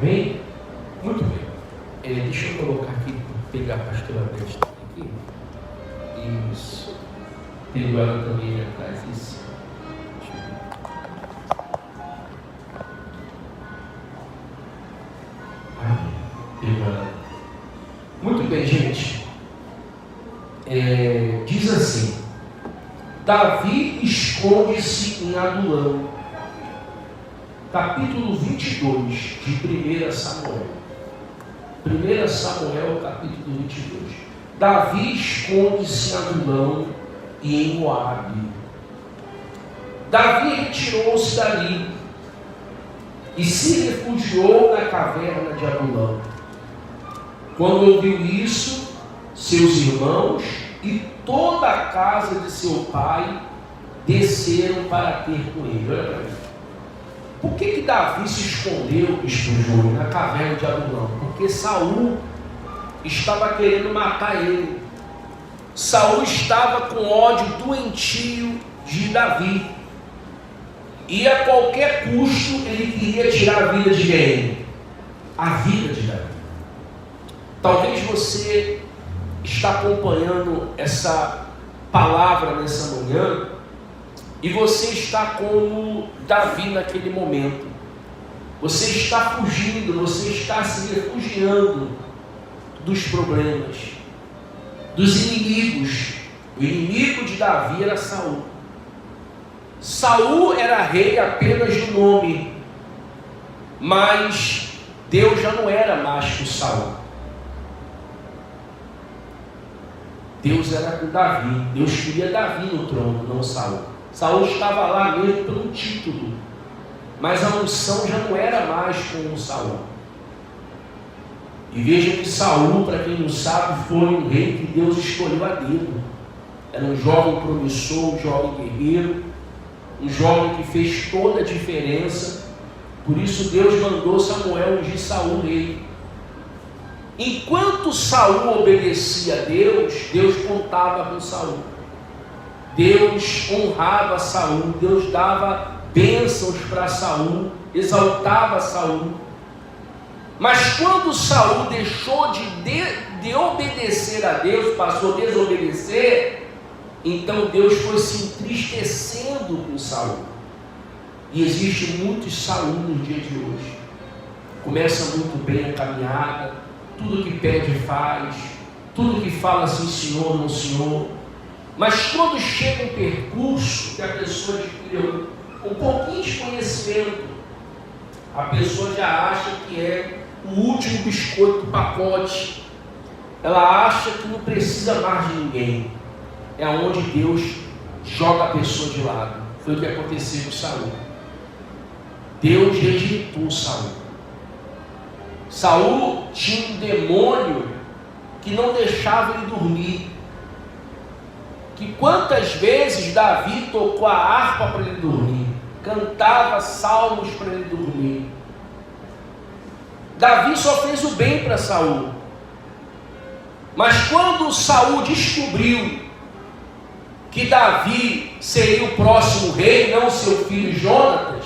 Amém? Muito bem. Deixa eu colocar aqui, pegar a pastora Beth aqui. Isso. Tenho ela também atrás. Isso. Muito bem, gente. Diz assim: Davi esconde-se em Adulão. Capítulo 22 de 1 Samuel. 1 Samuel, capítulo 22. Davi esconde-se em Adulão e em Moabe. Davi retirou-se dali e se refugiou na caverna de Adulão. Quando ouviu isso, seus irmãos e toda a casa de seu pai desceram para ter com ele. Olha para mim. Por que Davi se escondeu, Júnior, na caverna de Adulão? Porque Saul estava querendo matar ele. Saul estava com ódio doentio de Davi. E a qualquer custo ele queria tirar a vida de quem? A vida de Davi. Talvez você está acompanhando essa palavra nessa manhã e você está como Davi naquele momento. Você está fugindo, você está se refugiando dos problemas, dos inimigos. O inimigo de Davi era Saul. Saul era rei apenas do nome, mas Deus já não era mais com Saul. Deus era com Davi. Deus queria Davi no trono, não Saul. Saul estava lá mesmo pelo título, mas a unção já não era mais com Saul. E veja que Saul, para quem não sabe, foi um rei que Deus escolheu a dedo. Era um jovem promissor, um jovem guerreiro, um jovem que fez toda a diferença. Por isso Deus mandou Samuel ungir Saul rei. Enquanto Saul obedecia a Deus, Deus contava com Saul. Deus honrava Saul, Deus dava bênçãos para Saul, exaltava Saul. Mas quando Saul deixou de obedecer a Deus, passou a desobedecer, então Deus foi se entristecendo com Saul. E existe muitos Saul nos dias de hoje. Começa muito bem a caminhada, tudo que pede faz, tudo que fala sim senhor, não senhor. Mas quando chega um percurso que a pessoa adquiriu um pouquinho de conhecimento, a pessoa já acha que é o último biscoito do pacote. Ela acha que não precisa mais de ninguém. É onde Deus joga a pessoa de lado. Foi o que aconteceu com Saul. Deus rejeitou Saul. Saul tinha um demônio que não deixava ele dormir. Que quantas vezes Davi tocou a harpa para ele dormir, cantava salmos para ele dormir. Davi só fez o bem para Saul. Mas quando Saul descobriu que Davi seria o próximo rei, não seu filho Jonatas,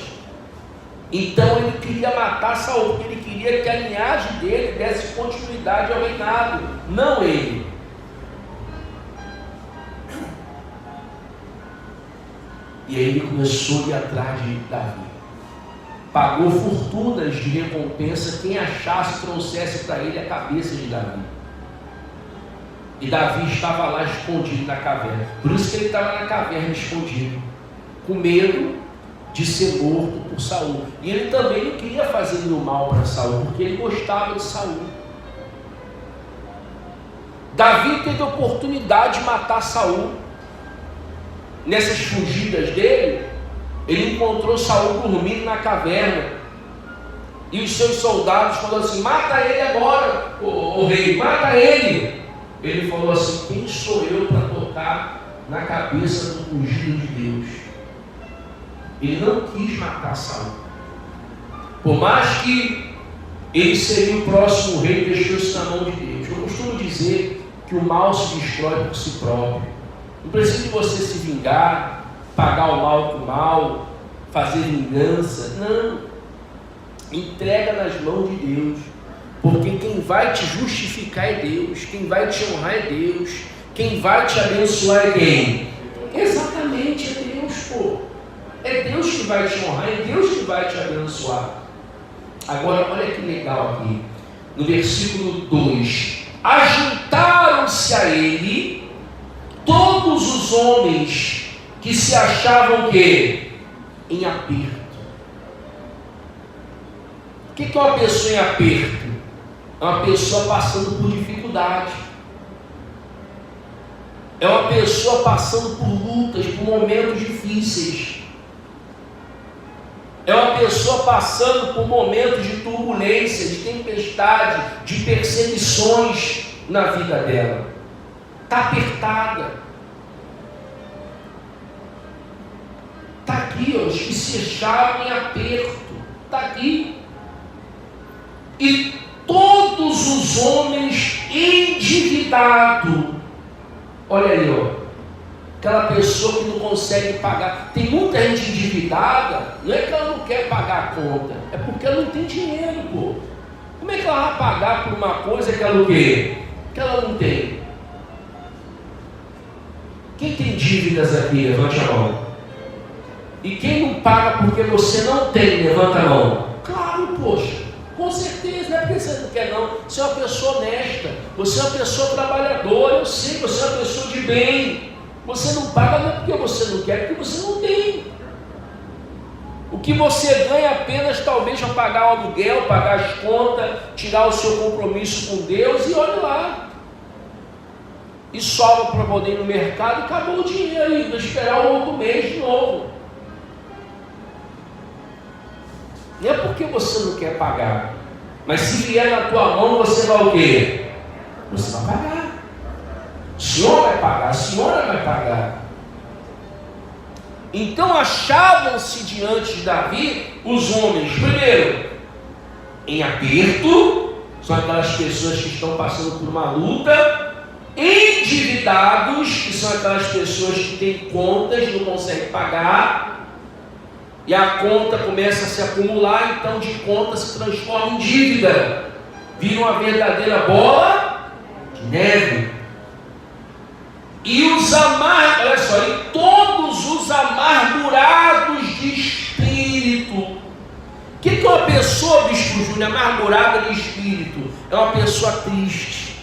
então ele queria matar Saul, porque ele queria que a linhagem dele desse continuidade ao reinado, não ele. E aí ele começou a ir atrás de Davi. Pagou fortunas de recompensa quem achasse trouxesse para ele a cabeça de Davi. E Davi estava lá escondido na caverna. Por isso que ele estava na caverna escondido, com medo de ser morto por Saul. E ele também não queria fazer nenhum mal para Saul, porque ele gostava de Saul. Davi teve a oportunidade de matar Saul. Nessas fugidas dele, ele encontrou Saul dormindo na caverna. E os seus soldados falaram assim: mata ele agora, o rei, mata ele. Ele falou assim: quem sou eu para tocar na cabeça do ungido de Deus? Ele não quis matar Saul. Por mais que ele seria o próximo rei, deixou-se na mão de Deus. Eu costumo dizer que o mal se destrói por si próprio. Não precisa de você se vingar, pagar o mal com o mal, fazer vingança. Não. Entrega nas mãos de Deus, porque quem vai te justificar é Deus, quem vai te honrar é Deus, quem vai te abençoar é quem? Exatamente, é Deus, pô. É Deus que vai te honrar, é Deus que vai te abençoar. Agora, olha que legal aqui, no versículo 2: ajuntaram-se a ele todos os homens que se achavam que? Em aperto. O que é uma pessoa em aperto? É uma pessoa passando por dificuldade. É uma pessoa passando por lutas, por momentos difíceis. É uma pessoa passando por momentos de turbulência, de tempestade, de perseguições na vida dela. Está apertada. Está aqui, ó, os que se achavam em aperto. Está aqui. E todos os homens endividados. Olha aí, ó. Aquela pessoa que não consegue pagar. Tem muita gente endividada. Não é que ela não quer pagar a conta, é porque ela não tem dinheiro, pô. Como é que ela vai pagar por uma coisa que ela não quer? Que ela não tem? Quem tem dívidas aqui, levante a mão. E quem não paga porque você não tem, levanta a mão. Claro, poxa. Com certeza, não é porque você não quer não. Você é uma pessoa honesta, você é uma pessoa trabalhadora, eu sei, você é uma pessoa de bem. Você não paga não é porque você não quer, é porque você não tem. O que você ganha apenas talvez para pagar o aluguel, pagar as contas, tirar o seu compromisso com Deus e olha lá. E sobra para poder ir no mercado e acabou o dinheiro aí, não esperar o outro mês de novo. Não é porque você não quer pagar, mas se vier na tua mão, você vai o quê? Você vai pagar. O Senhor vai pagar, a senhora vai pagar. Então achavam-se diante de Davi os homens, primeiro, em aperto, são aquelas pessoas que estão passando por uma luta, endividados, que são aquelas pessoas que têm contas, não conseguem pagar, e a conta começa a se acumular, então de conta se transforma em dívida, vira uma verdadeira bola de neve. E os olha só, e todos os amargurados de espírito. O que é uma pessoa, Bispo Júnior, amargurada de espírito? É uma pessoa triste,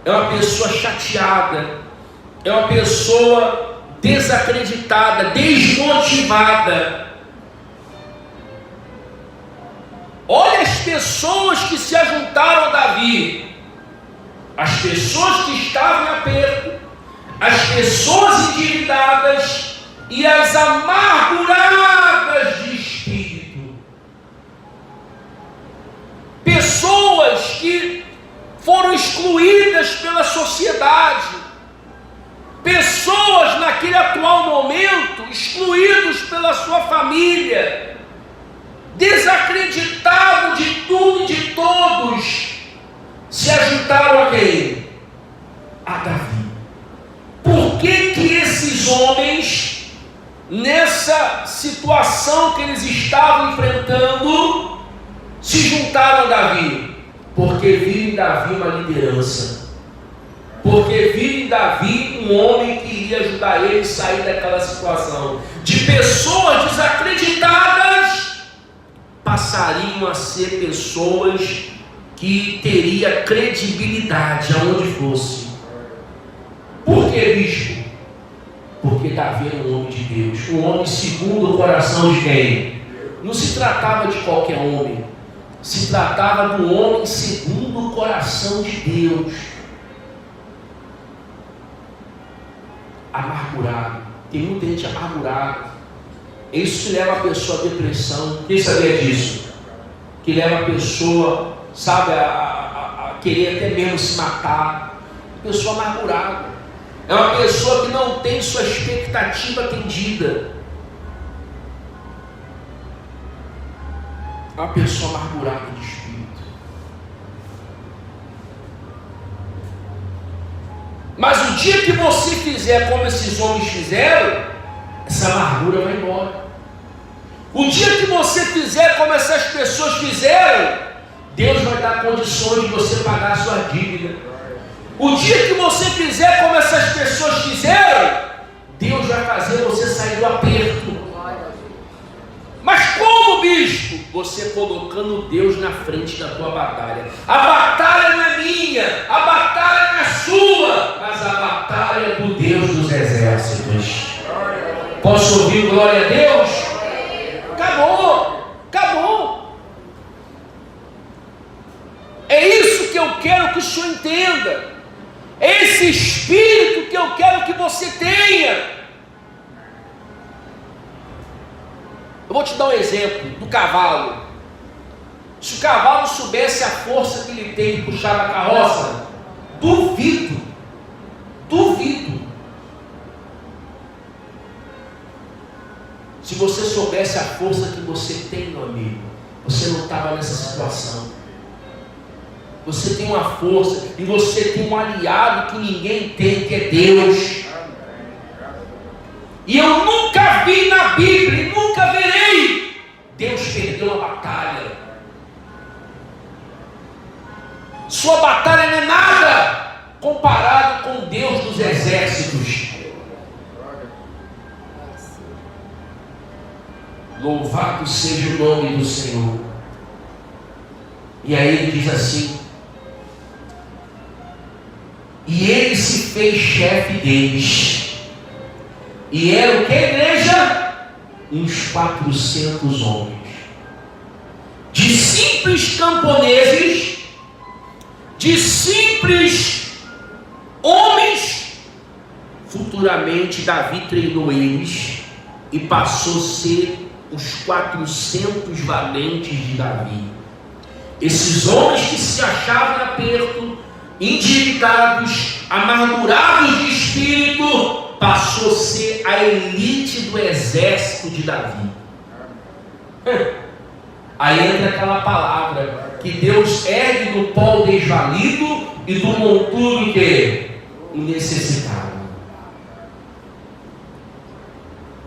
é uma pessoa chateada, é uma pessoa desacreditada, desmotivada. Olha as pessoas que se ajuntaram a Davi, as pessoas que estavam em aperto, as pessoas endividadas e as amarguradas de espírito. Pessoas que foram excluídas pela sociedade, pessoas naquele atual momento excluídos pela sua família, desacreditado de tudo e de todos, se ajuntaram a quem? A Davi. Por que esses homens, nessa situação que eles estavam enfrentando, se juntaram a Davi? Porque viram em Davi uma liderança, porque viram em Davi um homem que iria ajudar ele a sair daquela situação. De pessoas desacreditadas passariam a ser pessoas que teriam credibilidade aonde fosse. Por que, bispo? Porque Davi era um homem de Deus, um homem segundo o coração de quem? Não se tratava de qualquer homem, se tratava do homem segundo o coração de Deus. Amargurado, tem muita gente amargurada. Isso que leva a pessoa à depressão. Quem sabia disso? Que leva a pessoa, sabe, a querer até mesmo se matar. Pessoa amargurada. É uma pessoa que não tem sua expectativa atendida. É uma pessoa amargurada de espírito. Mas o dia que você fizer como esses homens fizeram, essa amargura vai embora. O dia que você fizer como essas pessoas fizeram, Deus vai dar condições de você pagar a sua dívida. O dia que você fizer como essas pessoas fizeram, Deus vai fazer você sair do aperto. Mas como, bispo? Você colocando Deus na frente da tua batalha. A batalha não é minha, a batalha não é sua, mas a batalha é do Deus dos exércitos. Posso ouvir glória a Deus? Acabou, acabou. É isso que eu quero que o senhor entenda. É esse espírito que eu quero que você tenha. Eu vou te dar um exemplo do cavalo. Se o cavalo soubesse a força que ele tem de puxar a carroça, duvido. Se você soubesse a força que você tem, meu amigo, você não estava nessa situação. Você tem uma força e você tem um aliado que ninguém tem, que é Deus. E eu nunca vi na Bíblia, nunca verei Deus perdeu uma batalha. Sua batalha não é nada comparado com Deus dos exércitos. Louvado seja o nome do Senhor. E aí ele diz assim: e ele se fez chefe deles. E era o que, igreja? Uns 400 homens. De simples camponeses, de simples homens. Futuramente Davi treinou eles e passou a ser os 400 valentes de Davi. Esses homens que se achavam em aperto, endividados, amargurados de espírito, passou a ser a elite do exército de Davi. Aí entra aquela palavra que Deus ergue do pó o desvalido e do monturo o quê? O necessitado.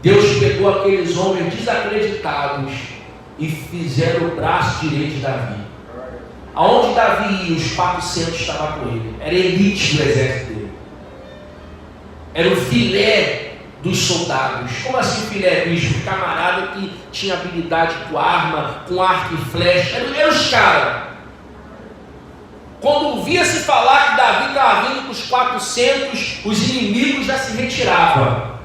Deus pegou aqueles homens desacreditados e fizeram o braço direito de Davi. Aonde Davi ia, os 400 estavam com ele. Era a elite do exército dele. Era o filé dos soldados. Como assim filé, bicho? Camarada que tinha habilidade com arma, com arco e flecha. Eram os caras. Quando ouvia-se falar que Davi estava vindo com os 400, os inimigos já se retiravam.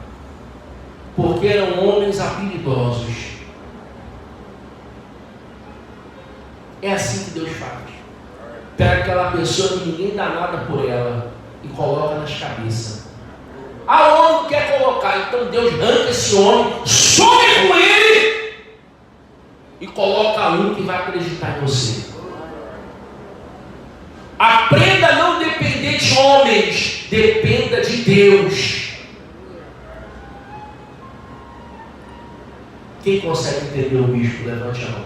Porque eram homens habilidosos. É assim que Deus faz. Pega aquela pessoa que ninguém dá nada por ela e coloca nas cabeças. Aonde não quer colocar? Então Deus arranca esse homem, some com ele e coloca um que vai acreditar em você. Aprenda a não depender de homens, dependa de Deus. Quem consegue entender o bispo? Levante a mão.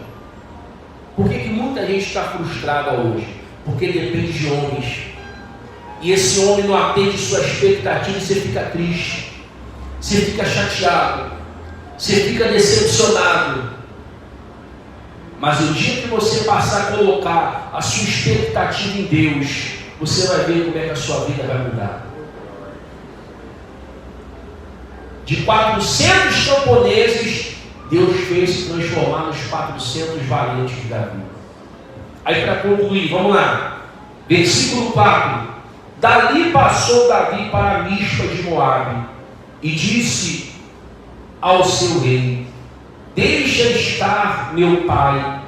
Por que muita gente está frustrada hoje? Porque depende de homens. E esse homem não atende sua expectativa e você fica triste. Você fica chateado. Você fica decepcionado. Mas o dia que você passar a colocar a sua expectativa em Deus, você vai ver como é que a sua vida vai mudar. De 400 camponeses, Deus fez se transformar nos 400 valentes de Davi. Aí para concluir, vamos lá. Versículo 4. Dali passou Davi para Mispa de Moabe e disse ao seu rei: deixa estar meu pai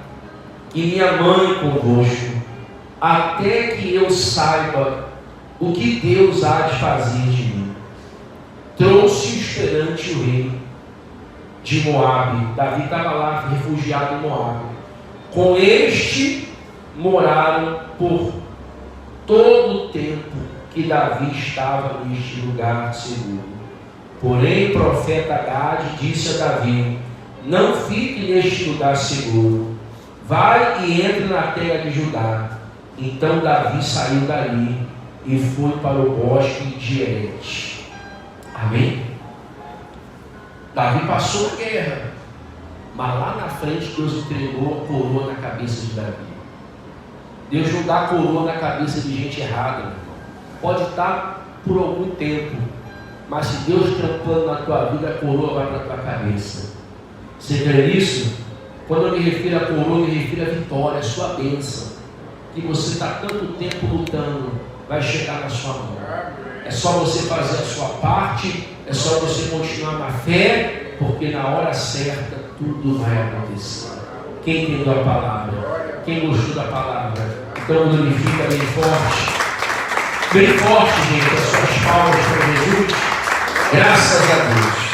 e minha mãe convosco, até que eu saiba o que Deus há de fazer de mim. Trouxe-os perante o rei de Moabe. Davi estava lá, refugiado em Moabe. Com este moraram por todo o tempo que Davi estava neste lugar seguro. Porém, o profeta Gade disse a Davi: não fique neste lugar seguro, vai e entre na terra de Judá. Então Davi saiu dali e foi para o bosque de Herete. Amém? Davi passou a guerra, Mas lá na frente Deus entregou a coroa na cabeça de Davi. Deus não dá coroa na cabeça de gente errada, meu irmão. Pode estar por algum tempo, mas se Deus tem um plano na tua vida, a coroa vai para a tua cabeça. Você crê nisso? Quando eu me refiro a coroa, eu me refiro à vitória, a sua bênção, que você está tanto tempo lutando, vai chegar na sua mão. É só você fazer a sua parte, é só você continuar na fé, porque na hora certa tudo vai acontecer. Quem entendeu a palavra? Quem gostou da palavra? Então glorifica bem forte, gente, as suas palmas para Jesus. Graças a Deus.